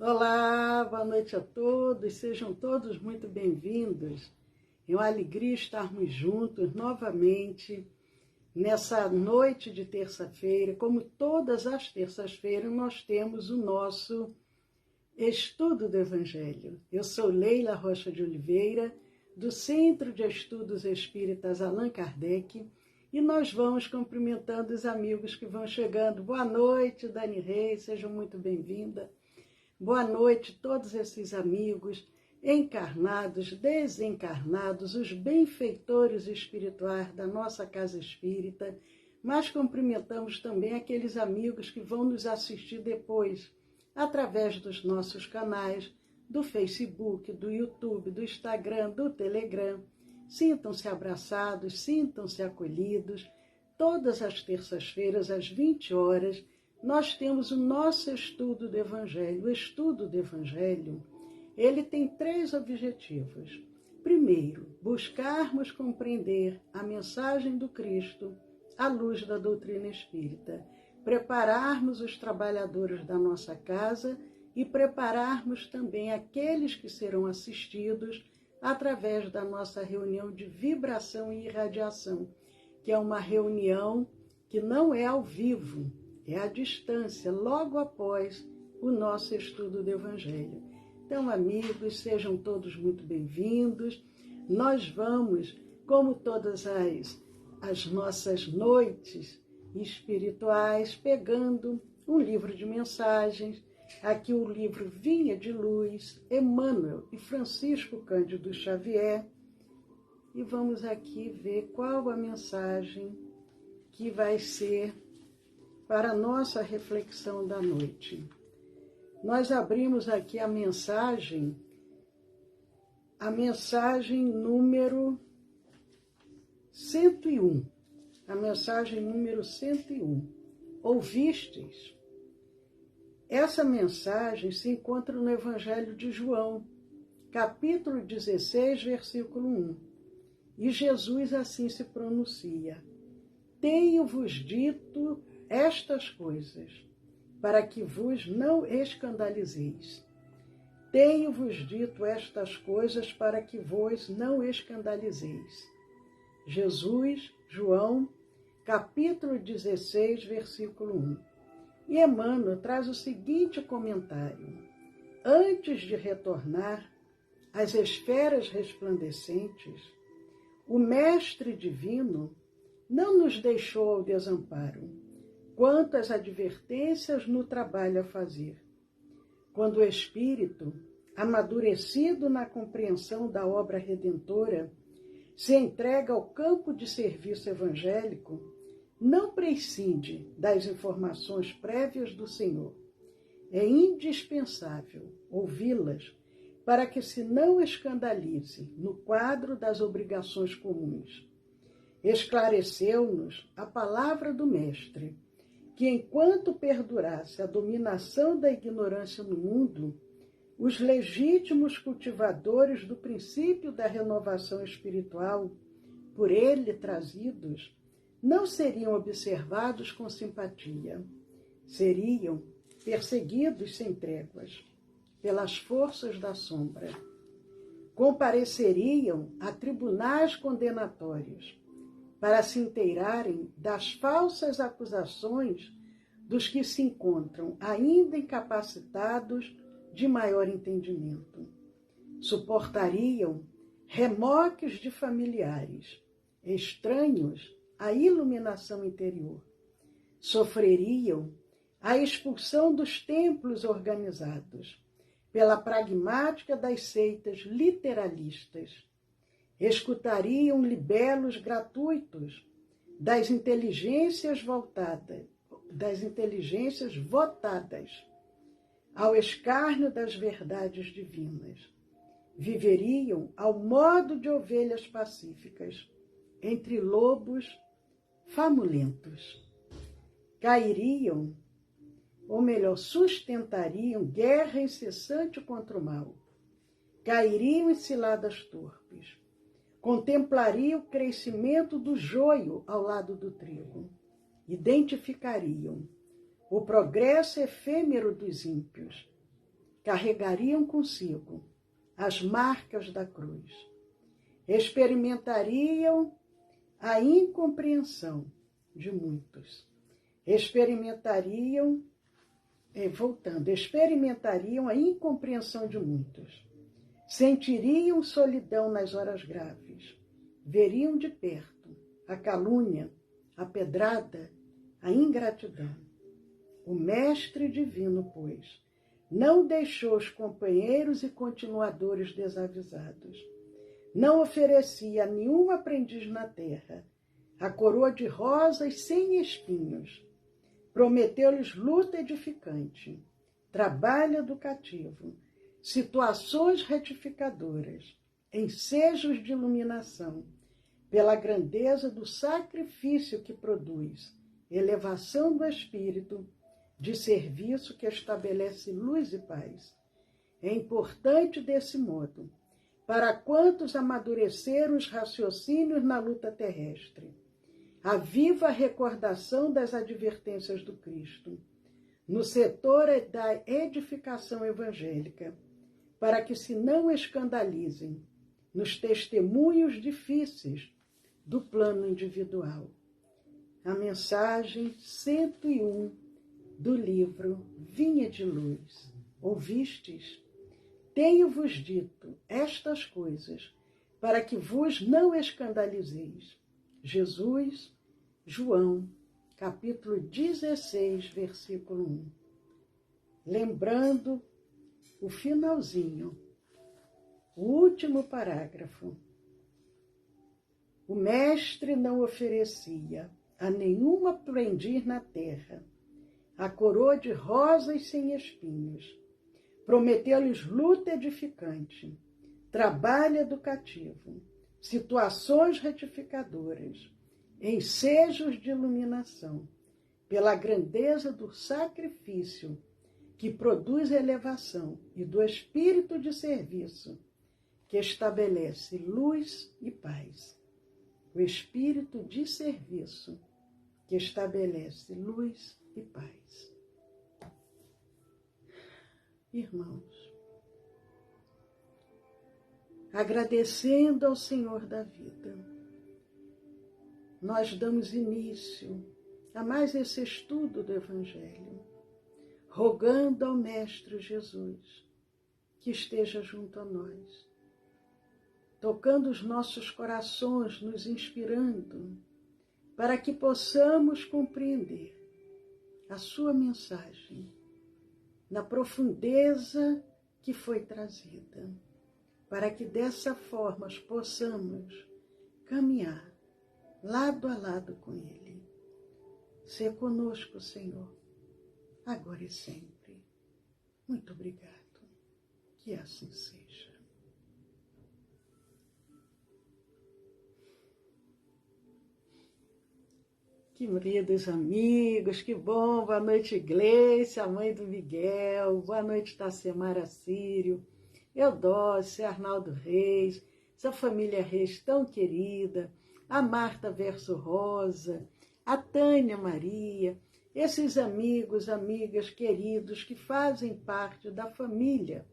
Olá, boa noite a todos, sejam todos muito bem-vindos. É uma alegria estarmos juntos novamente nessa noite de terça-feira. Como todas as terças-feiras, nós temos o nosso estudo do Evangelho. Eu sou Leila Rocha de Oliveira, do Centro de Estudos Espíritas Allan Kardec, e nós vamos cumprimentando os amigos que vão chegando. Boa noite, Dani Reis, sejam muito bem-vinda. Boa noite, todos esses amigos, encarnados, desencarnados, os benfeitores espirituais da nossa Casa Espírita, mas cumprimentamos também aqueles amigos que vão nos assistir depois, através dos nossos canais, do Facebook, do YouTube, do Instagram, do Telegram. Sintam-se abraçados, sintam-se acolhidos. Todas as terças-feiras, às 20 horas, nós temos o nosso estudo do Evangelho. O estudo do Evangelho, ele tem 3 objetivos. Primeiro, buscarmos compreender a mensagem do Cristo à luz da doutrina espírita, prepararmos os trabalhadores da nossa casa e prepararmos também aqueles que serão assistidos através da nossa reunião de vibração e irradiação, que é uma reunião que não é ao vivo, é à distância, logo após o nosso estudo do Evangelho. Então, amigos, sejam todos muito bem-vindos. Nós vamos, como todas as nossas noites espirituais, pegando um livro de mensagens. Aqui o livro Vinha de Luz, Emmanuel e Francisco Cândido Xavier. E vamos aqui ver qual a mensagem que vai ser para a nossa reflexão da noite. Nós abrimos aqui a mensagem número 101. A mensagem número 101. Ouvistes? Essa mensagem se encontra no Evangelho de João, capítulo 16, versículo 1. E Jesus assim se pronuncia: Tenho-vos dito estas coisas, para que vos não escandalizeis. Tenho-vos dito estas coisas para que vos não escandalizeis. Jesus, João, capítulo 16, versículo 1. E Emmanuel traz o seguinte comentário: antes de retornar às esferas resplandecentes, o Mestre Divino não nos deixou ao desamparo quanto às advertências no trabalho a fazer. Quando o espírito, amadurecido na compreensão da obra redentora, se entrega ao campo de serviço evangélico, não prescinde das informações prévias do Senhor. É indispensável ouvi-las para que se não escandalize no quadro das obrigações comuns. Esclareceu-nos a palavra do Mestre, que enquanto perdurasse a dominação da ignorância no mundo, os legítimos cultivadores do princípio da renovação espiritual, por ele trazidos, não seriam observados com simpatia, seriam perseguidos sem tréguas pelas forças da sombra. Compareceriam a tribunais condenatórios para se inteirarem das falsas acusações dos que se encontram ainda incapacitados de maior entendimento. Suportariam remoques de familiares, estranhos à iluminação interior. Sofreriam a expulsão dos templos organizados pela pragmática das seitas literalistas. Escutariam libelos gratuitos das inteligências votadas ao escárnio das verdades divinas. Viveriam ao modo de ovelhas pacíficas, entre lobos famulentos. Cairiam, ou melhor, sustentariam guerra incessante contra o mal. Cairiam em ciladas torpes. Contemplariam o crescimento do joio ao lado do trigo. Identificariam o progresso efêmero dos ímpios, carregariam consigo as marcas da cruz. Experimentariam a incompreensão de muitos. Experimentariam a incompreensão de muitos. Sentiriam solidão nas horas graves. Veriam de perto a calúnia, a pedrada, a ingratidão. O Mestre Divino, pois, não deixou os companheiros e continuadores desavisados. Não oferecia a nenhum aprendiz na terra a coroa de rosas sem espinhos. Prometeu-lhes luta edificante, trabalho educativo, situações retificadoras, ensejos de iluminação, pela grandeza do sacrifício que produz, elevação do espírito, de serviço que estabelece luz e paz. É importante desse modo, para quantos amadureceram os raciocínios na luta terrestre, a viva recordação das advertências do Cristo, no setor da edificação evangélica, para que se não escandalizem nos testemunhos difíceis do plano individual. A mensagem 101 do livro Vinha de Luz. Ouvistes? Tenho-vos dito estas coisas, para que vos não escandalizeis. Jesus, João, capítulo 16, versículo 1. Lembrando o finalzinho, o último parágrafo. O Mestre não oferecia a nenhum aprendiz na terra a coroa de rosas sem espinhos. Prometeu-lhes luta edificante, trabalho educativo, situações retificadoras, ensejos de iluminação, pela grandeza do sacrifício que produz elevação e do espírito de serviço que estabelece luz e paz. O espírito de serviço que estabelece luz e paz. Irmãos, agradecendo ao Senhor da vida, nós damos início a mais esse estudo do Evangelho, rogando ao Mestre Jesus que esteja junto a nós, tocando os nossos corações, nos inspirando, para que possamos compreender a sua mensagem na profundeza que foi trazida, para que dessa forma possamos caminhar lado a lado com Ele. Sê conosco, Senhor, agora e sempre. Muito obrigado. Que assim seja. Queridos amigos, que bom, boa noite Gleice, a mãe do Miguel, boa noite Tacemara Sírio, Eudócia, Arnaldo Reis, essa família Reis tão querida, a Marta Verso Rosa, a Tânia Maria, esses amigos, amigas queridos que fazem parte da família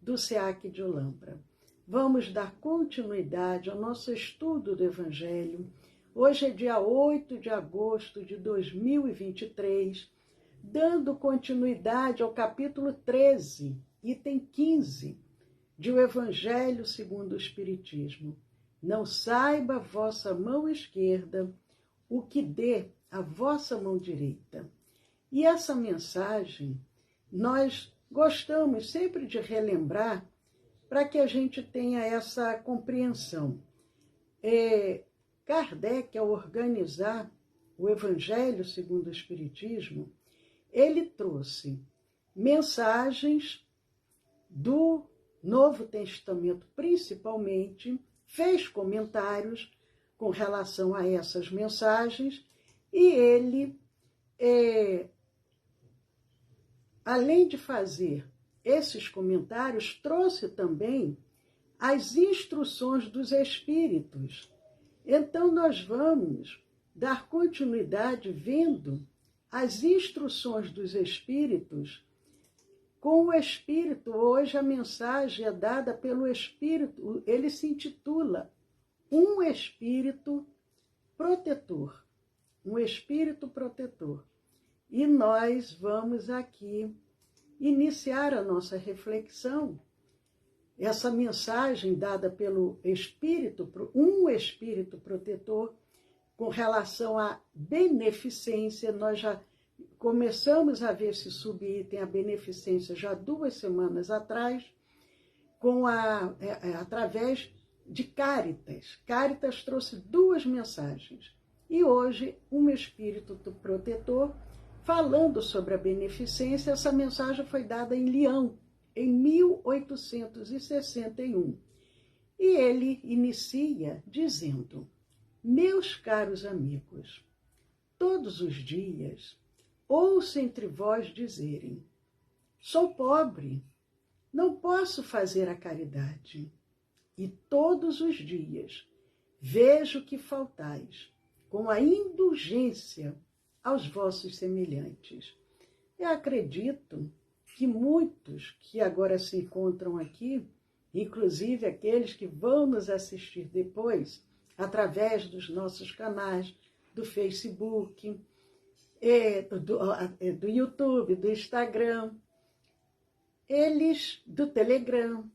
do SEAC de Olambra. Vamos dar continuidade ao nosso estudo do Evangelho. Hoje é dia 8 de agosto de 2023, dando continuidade ao capítulo 13, item 15, de O Evangelho segundo o Espiritismo. Não saiba a vossa mão esquerda o que dê a vossa mão direita. E essa mensagem nós gostamos sempre de relembrar para que a gente tenha essa compreensão. Kardec, ao organizar o Evangelho segundo o Espiritismo, ele trouxe mensagens do Novo Testamento, principalmente, fez comentários com relação a essas mensagens, e ele, além de fazer esses comentários, trouxe também as instruções dos Espíritos. Então, nós vamos dar continuidade vendo as instruções dos Espíritos com o Espírito. Hoje a mensagem é dada pelo Espírito, ele se intitula Um Espírito Protetor. Um Espírito Protetor. E nós vamos aqui iniciar a nossa reflexão. Essa mensagem dada pelo Espírito, um Espírito Protetor, com relação à beneficência, nós já começamos a ver esse subitem, a beneficência, já 2 semanas atrás, através de Cáritas. Cáritas trouxe 2 mensagens. E hoje, um Espírito Protetor, falando sobre a beneficência. Essa mensagem foi dada em Lyon, em 1861. E ele inicia dizendo: meus caros amigos, todos os dias ouço entre vós dizerem: sou pobre, não posso fazer a caridade. E todos os dias vejo que faltais com a indulgência aos vossos semelhantes. Eu acredito que muitos que agora se encontram aqui, inclusive aqueles que vão nos assistir depois, através dos nossos canais, do Facebook, do YouTube, do Instagram, do Telegram,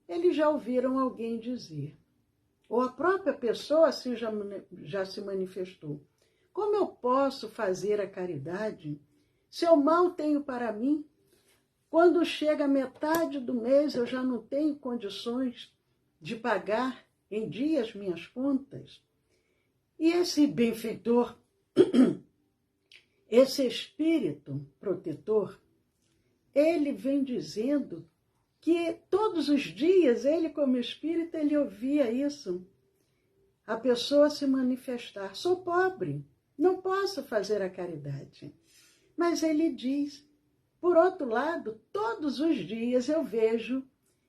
eles já ouviram alguém dizer, ou a própria pessoa assim já se manifestou: como eu posso fazer a caridade se eu mal tenho para mim? Quando chega a metade do mês, eu já não tenho condições de pagar em dia as minhas contas. E esse benfeitor, esse Espírito Protetor, ele vem dizendo que todos os dias, ele como Espírito, ele ouvia isso. A pessoa se manifestar: sou pobre, não posso fazer a caridade. Mas ele diz: por outro lado, todos os dias eu vejo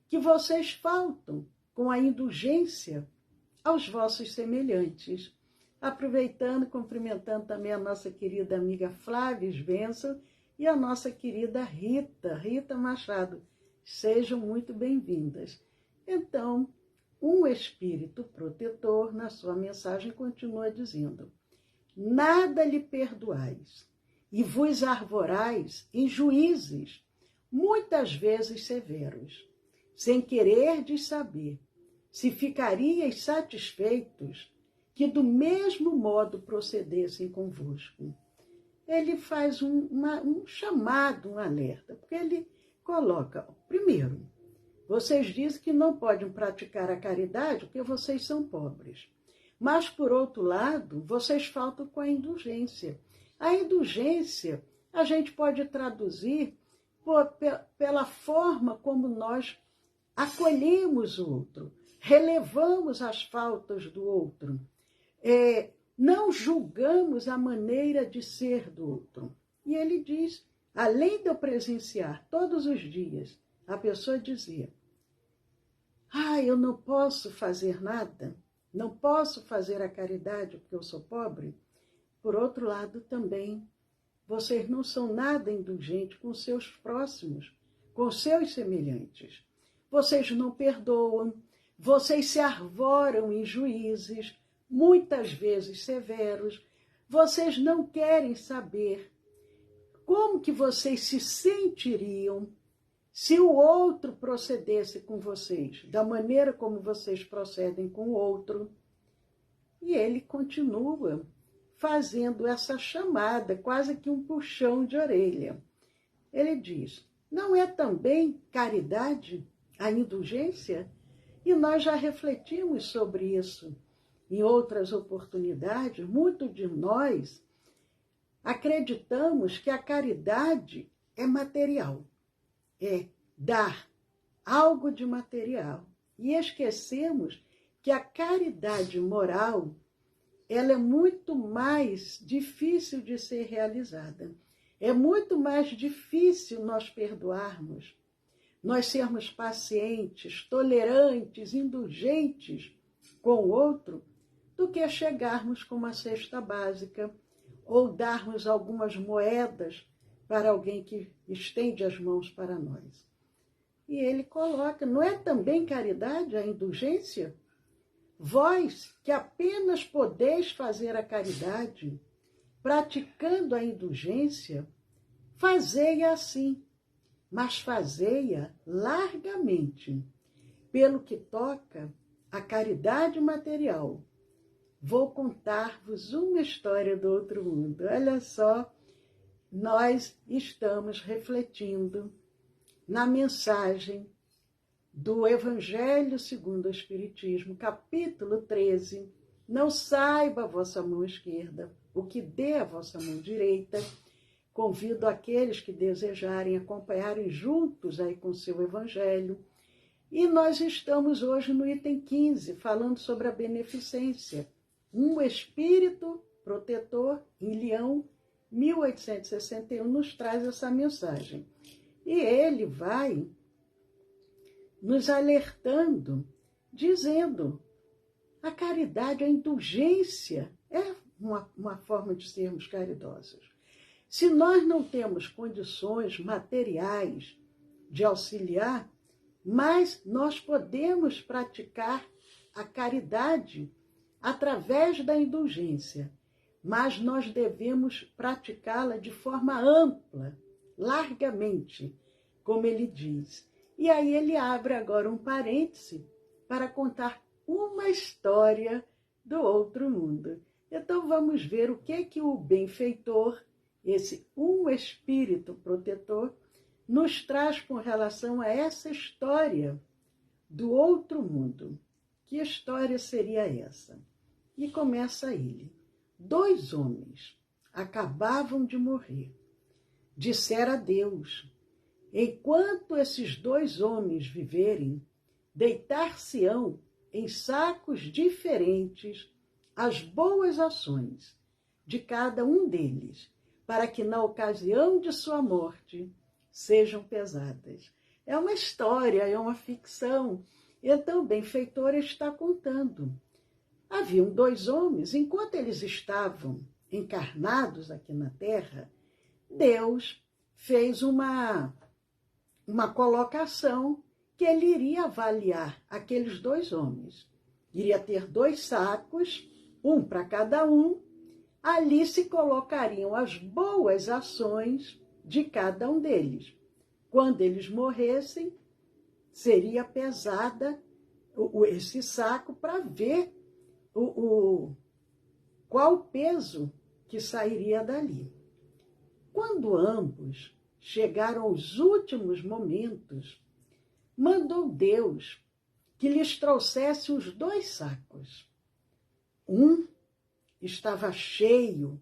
que vocês faltam com a indulgência aos vossos semelhantes. Aproveitando, cumprimentando também a nossa querida amiga Flávia Svensson e a nossa querida Rita Machado. Sejam muito bem-vindas. Então, um Espírito Protetor, na sua mensagem, continua dizendo: nada lhe perdoais, e vos arvorais em juízes, muitas vezes severos, sem quererdes saber se ficariais satisfeitos que do mesmo modo procedessem convosco. Ele faz um chamado, um alerta, porque ele coloca: primeiro, vocês dizem que não podem praticar a caridade porque vocês são pobres. Mas, por outro lado, vocês faltam com a indulgência. A indulgência a gente pode traduzir pela forma como nós acolhemos o outro, relevamos as faltas do outro, não julgamos a maneira de ser do outro. E ele diz, além de eu presenciar todos os dias a pessoa dizer: eu não posso fazer nada, não posso fazer a caridade porque eu sou pobre. Por outro lado, também, vocês não são nada indulgentes com seus próximos, com seus semelhantes. Vocês não perdoam, vocês se arvoram em juízes, muitas vezes severos. Vocês não querem saber como que vocês se sentiriam se o outro procedesse com vocês, da maneira como vocês procedem com o outro. E ele continua fazendo essa chamada, quase que um puxão de orelha. Ele diz: não é também caridade a indulgência? E nós já refletimos sobre isso em outras oportunidades. Muito de nós acreditamos que a caridade é material, é dar algo de material. E esquecemos que a caridade moral, ela é muito mais difícil de ser realizada. É muito mais difícil nós perdoarmos, nós sermos pacientes, tolerantes, indulgentes com o outro, do que chegarmos com uma cesta básica ou darmos algumas moedas para alguém que estende as mãos para nós. E ele coloca, não é também caridade a indulgência? Vós que apenas podeis fazer a caridade, praticando a indulgência, fazei-a assim, mas fazei-a largamente. Pelo que toca à caridade material, vou contar-vos uma história do outro mundo. Olha só, nós estamos refletindo na mensagem do Evangelho segundo o Espiritismo, capítulo 13, não saiba a vossa mão esquerda o que dê a vossa mão direita. Convido aqueles que desejarem acompanharem juntos aí com o seu Evangelho. E nós estamos hoje no item 15, falando sobre a beneficência. Um espírito protetor, em Leão, 1861, nos traz essa mensagem. E ele vai nos alertando, dizendo: a caridade, a indulgência é uma forma de sermos caridosos. Se nós não temos condições materiais de auxiliar, mas nós podemos praticar a caridade através da indulgência, mas nós devemos praticá-la de forma ampla, largamente, como ele diz. E aí ele abre agora um parêntese para contar uma história do outro mundo. Então vamos ver o que o benfeitor, esse um espírito protetor, nos traz com relação a essa história do outro mundo. Que história seria essa? E começa ele. 2 homens acabavam de morrer. Dissera a Deus: enquanto esses 2 homens viverem, deitar-se-ão em sacos diferentes as boas ações de cada um deles, para que na ocasião de sua morte sejam pesadas. É uma história, é uma ficção. Então o benfeitor está contando. Haviam 2 homens, enquanto eles estavam encarnados aqui na Terra, Deus fez uma colocação que ele iria avaliar aqueles 2 homens. Iria ter 2 sacos, um para cada um. Ali se colocariam as boas ações de cada um deles. Quando eles morressem, seria pesada esse saco para ver qual o peso que sairia dali. Quando ambos chegaram aos últimos momentos, mandou Deus que lhes trouxesse os 2 sacos. Um estava cheio,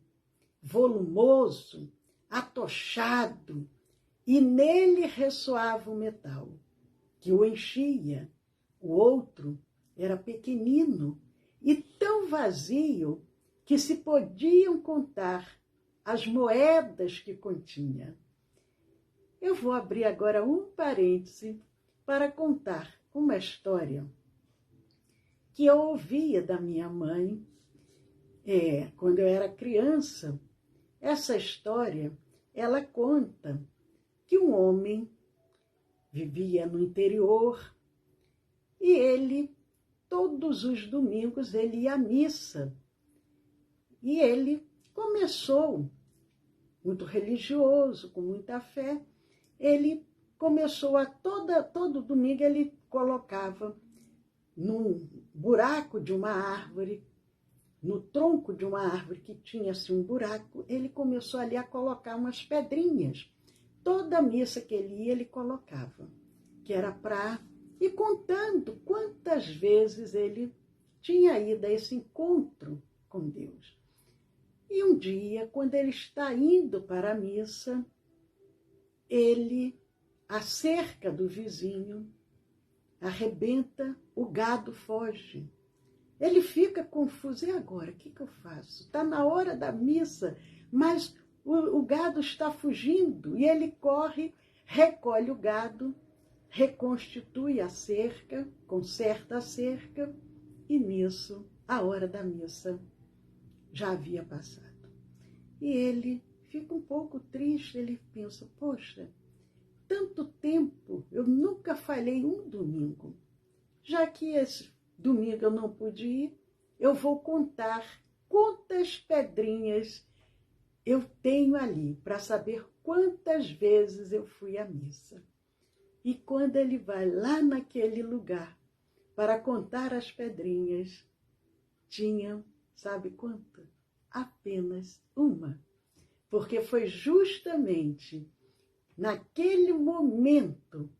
volumoso, atochado, e nele ressoava o metal, que o enchia. O outro era pequenino e tão vazio que se podiam contar as moedas que continha. Eu vou abrir agora um parêntese para contar uma história que eu ouvia da minha mãe quando eu era criança. Essa história, ela conta que um homem vivia no interior e ele, todos os domingos, ele ia à missa. E ele começou, muito religioso, com muita fé, ele começou todo domingo ele colocava num buraco de uma árvore, no tronco de uma árvore que tinha assim um buraco, ele começou ali a colocar umas pedrinhas. Toda missa que ele ia, ele colocava, que era para ir contando quantas vezes ele tinha ido a esse encontro com Deus. E um dia, quando ele está indo para a missa, a cerca do vizinho arrebenta, o gado foge. Ele fica confuso. E agora? O que eu faço? Está na hora da missa, mas o gado está fugindo. E ele corre, recolhe o gado, reconstitui a cerca, conserta a cerca, e nisso, a hora da missa já havia passado. E ele fica um pouco triste, ele pensa, poxa, tanto tempo, eu nunca falhei um domingo. Já que esse domingo eu não pude ir, eu vou contar quantas pedrinhas eu tenho ali, para saber quantas vezes eu fui à missa. E quando ele vai lá naquele lugar para contar as pedrinhas, tinham, sabe quanto? Apenas uma. Porque foi justamente naquele momento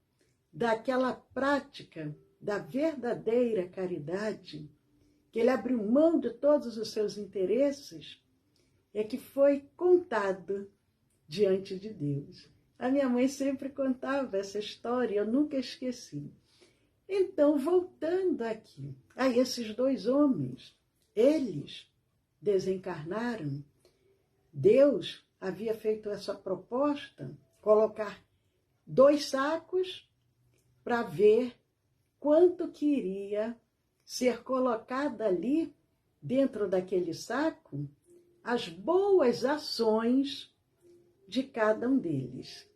daquela prática da verdadeira caridade, que ele abriu mão de todos os seus interesses, é que foi contado diante de Deus. A minha mãe sempre contava essa história, eu nunca esqueci. Então, voltando aqui, a esses dois homens, eles desencarnaram. Deus havia feito essa proposta, colocar 2 sacos para ver quanto que iria ser colocado ali, dentro daquele saco, as boas ações de cada um deles.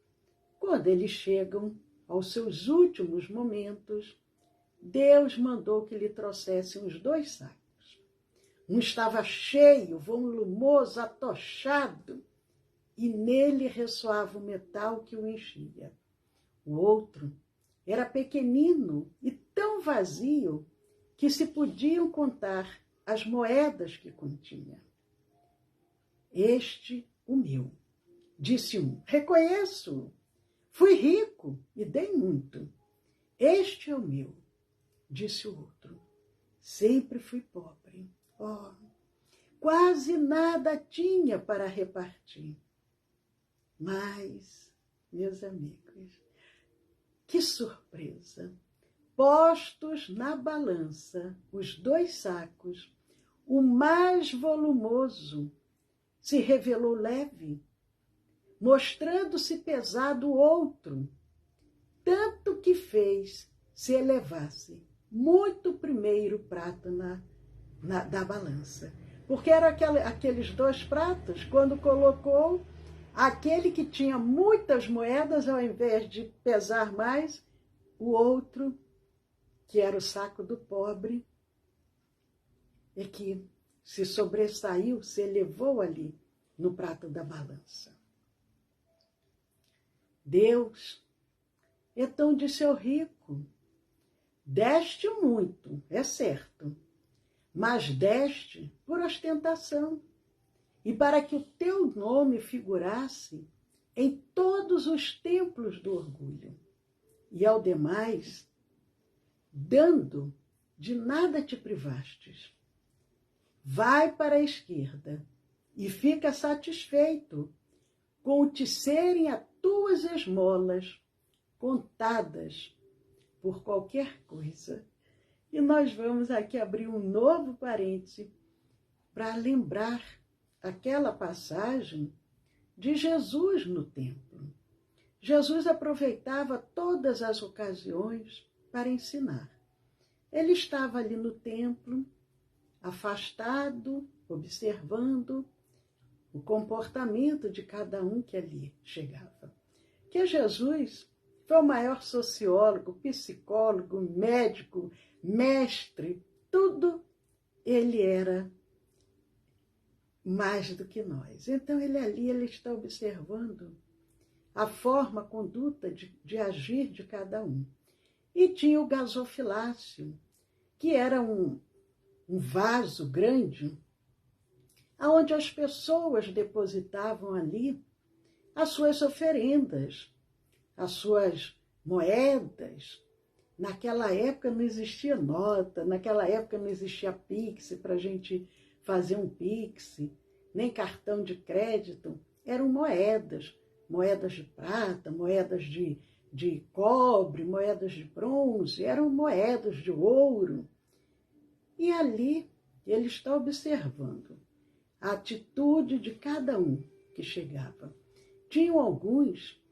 Quando eles chegam aos seus últimos momentos, Deus mandou que lhe trouxessem os 2 sacos. Um estava cheio, volumoso, atochado, e nele ressoava o metal que o enchia. O outro era pequenino e tão vazio que se podiam contar as moedas que continha. Este, o meu, disse um, reconheço, fui rico e dei muito. Este é o meu, disse o outro, sempre fui pobre. Oh, quase nada tinha para repartir. Mas, meus amigos, que surpresa! Postos na balança os 2 sacos, o mais volumoso se revelou leve, mostrando-se pesado o outro, tanto que fez se elevasse muito primeiro prato da balança. Porque eram aqueles 2 pratos, quando colocou, aquele que tinha muitas moedas, ao invés de pesar mais, o outro, que era o saco do pobre, é que se sobressaiu, se elevou ali no prato da balança. Deus, então disse ao rico, deste muito, é certo, mas deste por ostentação, e para que o teu nome figurasse em todos os templos do orgulho. E ao demais, dando, de nada te privastes. Vai para a esquerda e fica satisfeito com te serem as tuas esmolas contadas por qualquer coisa. E nós vamos aqui abrir um novo parêntese para lembrar aquela passagem de Jesus no templo. Jesus aproveitava todas as ocasiões para ensinar. Ele estava ali no templo, afastado, observando o comportamento de cada um que ali chegava. Que Jesus foi o maior sociólogo, psicólogo, médico, mestre, tudo ele era mais do que nós. Então ele ali ele está observando a forma, a conduta de agir de cada um. E tinha o gasofilácio, que era um vaso grande, onde as pessoas depositavam ali as suas oferendas, as suas moedas. Naquela época não existia nota, naquela época não existia Pix para a gente fazer um Pix, nem cartão de crédito, eram moedas, moedas de prata, moedas de cobre, moedas de bronze, eram moedas de ouro. E ali ele está observando a atitude de cada um que chegava. Tinham alguns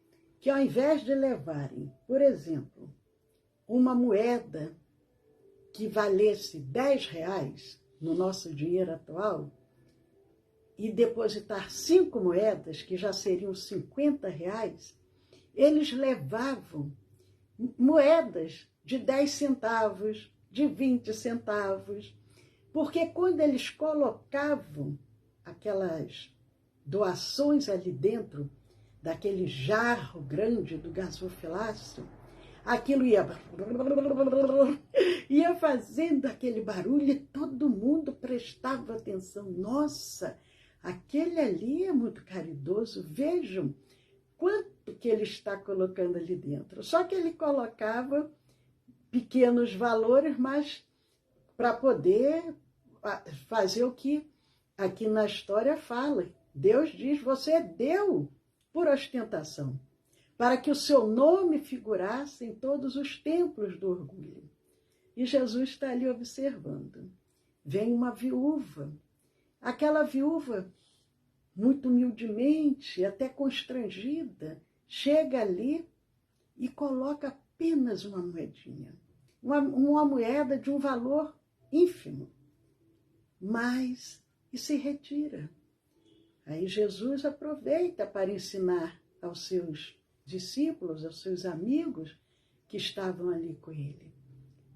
que, ao invés de levarem, por exemplo, uma moeda que valesse R$10 no nosso dinheiro atual, e depositar 5 moedas, que já seriam 50 reais, eles levavam moedas de 10 centavos, de 20 centavos, porque quando eles colocavam aquelas doações ali dentro daquele jarro grande do gasofilácio, aquilo ia fazendo aquele barulho e todo mundo prestava atenção. Nossa, aquele ali é muito caridoso, vejam quanto que ele está colocando ali dentro. Só que ele colocava pequenos valores, mas para poder fazer o que aqui na história fala. Deus diz, você deu por ostentação, para que o seu nome figurasse em todos os templos do orgulho. E Jesus está ali observando. Vem uma viúva. Aquela viúva, muito humildemente, até constrangida, chega ali e coloca apenas uma moedinha. Uma moeda de um valor ínfimo. Mas, e se retira. Aí Jesus aproveita para ensinar aos seus discípulos, aos seus amigos que estavam ali com ele.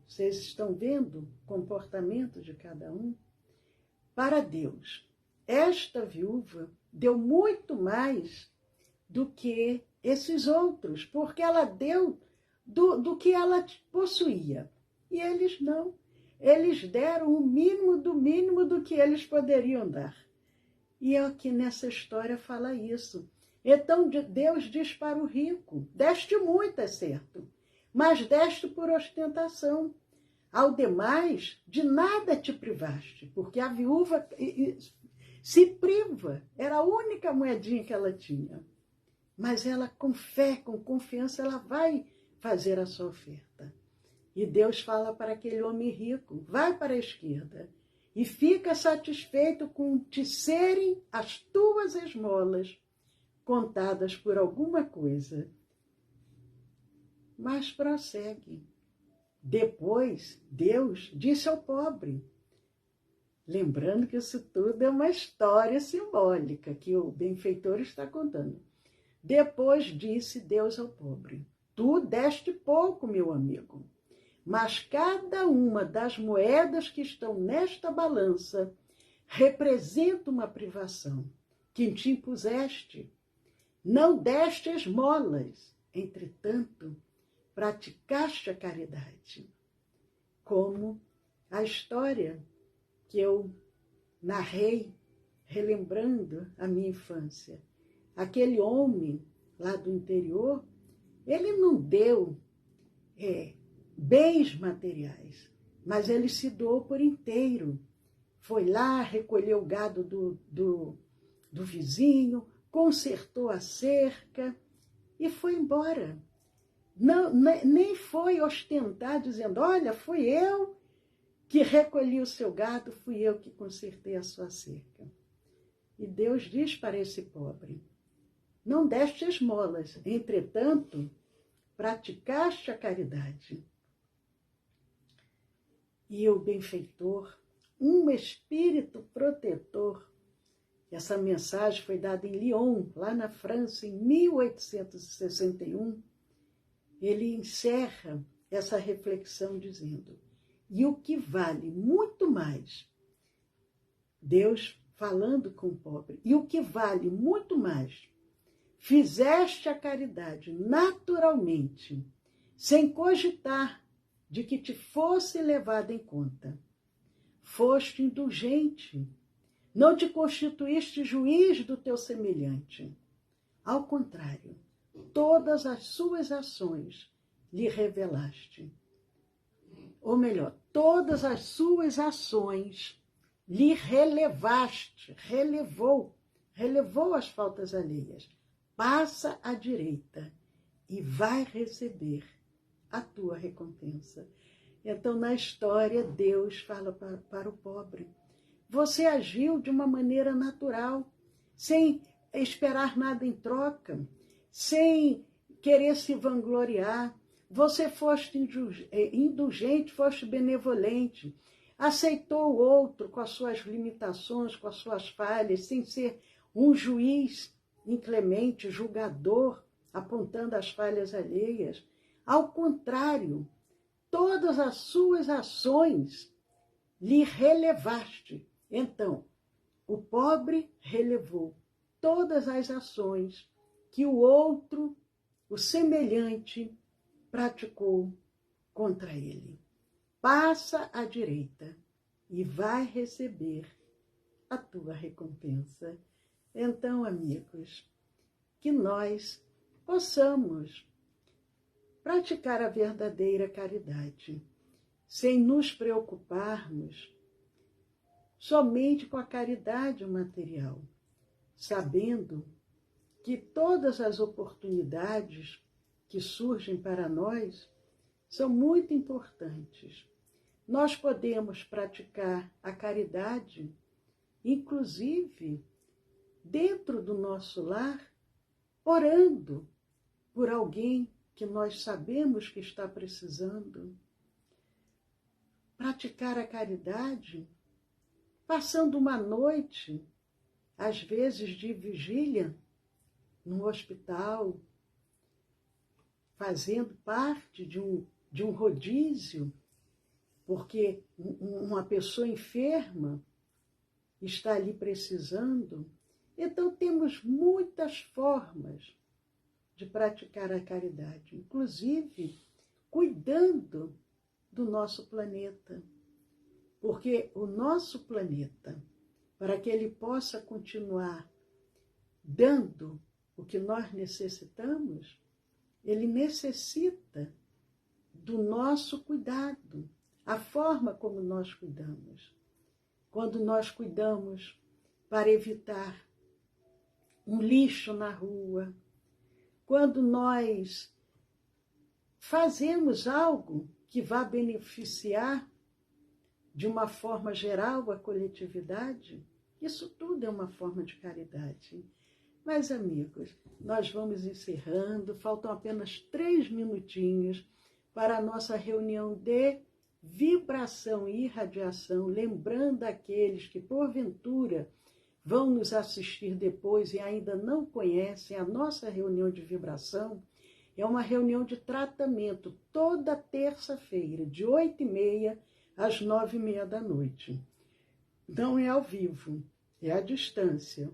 Vocês estão vendo o comportamento de cada um? Para Deus, esta viúva deu muito mais do que esses outros, porque ela deu do que ela possuía. E eles não. Eles deram o mínimo do que eles poderiam dar. E aqui nessa história fala isso. Então Deus diz para o rico, deste muito, é certo, mas deste por ostentação. Ao demais, de nada te privaste, porque a viúva se priva, era a única moedinha que ela tinha. Mas ela, com fé, com confiança, ela vai fazer a sua oferta. E Deus fala para aquele homem rico, vai para a esquerda e fica satisfeito com te serem as tuas esmolas contadas por alguma coisa. Mas prossegue. Depois, Deus disse ao pobre, lembrando que isso tudo é uma história simbólica que o benfeitor está contando. Depois disse Deus ao pobre, tu deste pouco, meu amigo, mas cada uma das moedas que estão nesta balança representa uma privação que te impuseste. Não deste esmolas, entretanto, praticaste a caridade. Como a história que eu narrei, relembrando a minha infância. Aquele homem lá do interior, ele não deu bens materiais, mas ele se doou por inteiro. Foi lá, recolheu o gado do vizinho, consertou a cerca e foi embora. Não, nem foi ostentar, dizendo, olha, fui eu que recolhi o seu gado, fui eu que consertei a sua cerca. E Deus diz para esse pobre, não deste esmolas, entretanto, praticaste a caridade. E o benfeitor, um espírito protetor, essa mensagem foi dada em Lyon, lá na França, em 1861, ele encerra essa reflexão dizendo, e o que vale muito mais, Deus falando com o pobre, e o que vale muito mais, fizeste a caridade naturalmente, sem cogitar de que te fosse levado em conta. Foste indulgente, não te constituíste juiz do teu semelhante. Ao contrário, todas as suas ações lhe revelaste. Ou melhor, todas as suas ações lhe relevaste, relevou as faltas alheias. Passa à direita e vai receber a tua recompensa. Então, na história, Deus fala para o pobre, você agiu de uma maneira natural, sem esperar nada em troca, sem querer se vangloriar. Você foste indulgente, foste benevolente. aceitou o outro com as suas limitações, com as suas falhas, sem ser um juiz inclemente, julgador, apontando as falhas alheias. Ao contrário, todas as suas ações lhe relevaste. Então, o pobre relevou todas as ações que o outro, o semelhante, praticou contra ele. Passa à direita e vai receber a tua recompensa. Então, amigos, que nós possamos praticar a verdadeira caridade, sem nos preocuparmos somente com a caridade material, sabendo que todas as oportunidades que surgem para nós são muito importantes. Nós podemos praticar a caridade, inclusive dentro do nosso lar, orando por alguém que nós sabemos que está precisando. Praticar a caridade, passando uma noite, às vezes de vigília, no hospital, fazendo parte de um rodízio, porque uma pessoa enferma está ali precisando. Então, temos muitas formas de praticar a caridade, inclusive cuidando do nosso planeta. Porque o nosso planeta, para que ele possa continuar dando o que nós necessitamos, ele necessita do nosso cuidado, a forma como nós cuidamos. Quando nós cuidamos para evitar um lixo na rua, quando nós fazemos algo que vá beneficiar de uma forma geral a coletividade, isso tudo é uma forma de caridade. Mas, amigos, nós vamos encerrando, faltam apenas 3 minutinhos para a nossa reunião de vibração e irradiação, lembrando aqueles que, porventura, vão nos assistir depois e ainda não conhecem a nossa reunião de vibração. É uma reunião de tratamento toda terça-feira, de 8h30 às 9h30 da noite. Não é ao vivo, é à distância.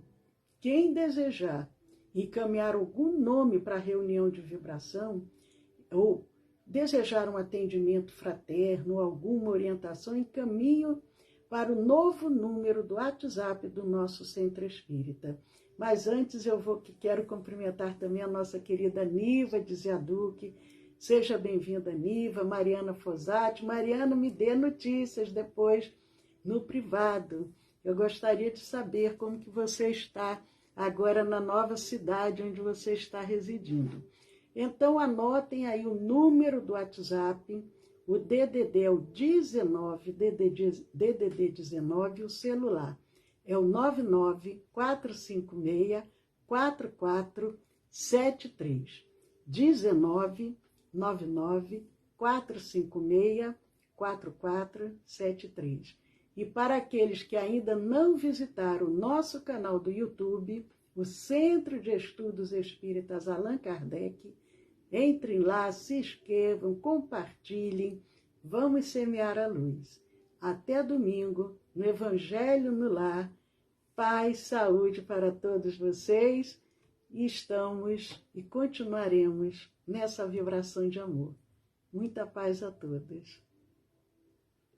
Quem desejar encaminhar algum nome para a reunião de vibração ou desejar um atendimento fraterno, alguma orientação, encaminho para o novo número do WhatsApp do nosso Centro Espírita. Mas antes quero cumprimentar também a nossa querida Niva de Ziaduque. Seja bem-vinda, Niva. Mariana Fosati. Mariana, me dê notícias depois no privado. Eu gostaria de saber como que você está agora na nova cidade onde você está residindo. Então, anotem aí o número do WhatsApp. O DDD é o 19, DDD 19, o celular é o 99-456-4473. 19-99-456-4473. E para aqueles que ainda não visitaram o nosso canal do YouTube, o Centro de Estudos Espíritas Allan Kardec, entrem lá, se inscrevam, compartilhem, vamos semear a luz. Até domingo, no Evangelho no Lar, paz, saúde para todos vocês, e estamos e continuaremos nessa vibração de amor. Muita paz a todos.